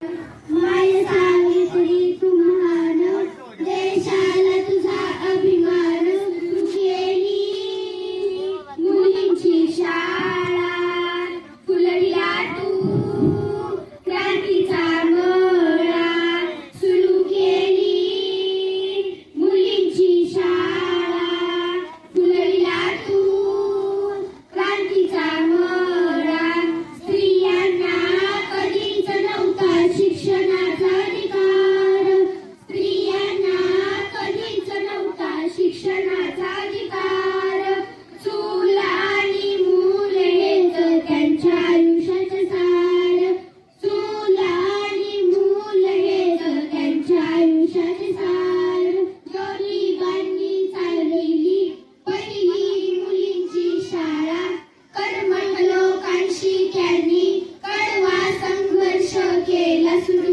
माय सावित्री तू महान, देशाला तुझा अभिमान. तू केली मुलींची शाळा, फुलविला तू क्रांतीचा मळा. सुरू केली मुलींची शाळा, फुलविला तू क्रांतीचा मळा. स्त्रियांना कधीच नव्हता शिक्षणाचा अधिकार, स्त्रियांना कधीच नव्हता शिक्षणाचा अधिकार. चूल आणि मूल हेच त्यांच्या आयुष्याचं सार, चूल आणि मूल हेच त्यांच्या आयुष्याचे सार. गरिबांनी चालविली पहिली मुलींची शाळा, कर्मठ लोकांशी त्यांनी कडवा संघर्ष केला सुरू.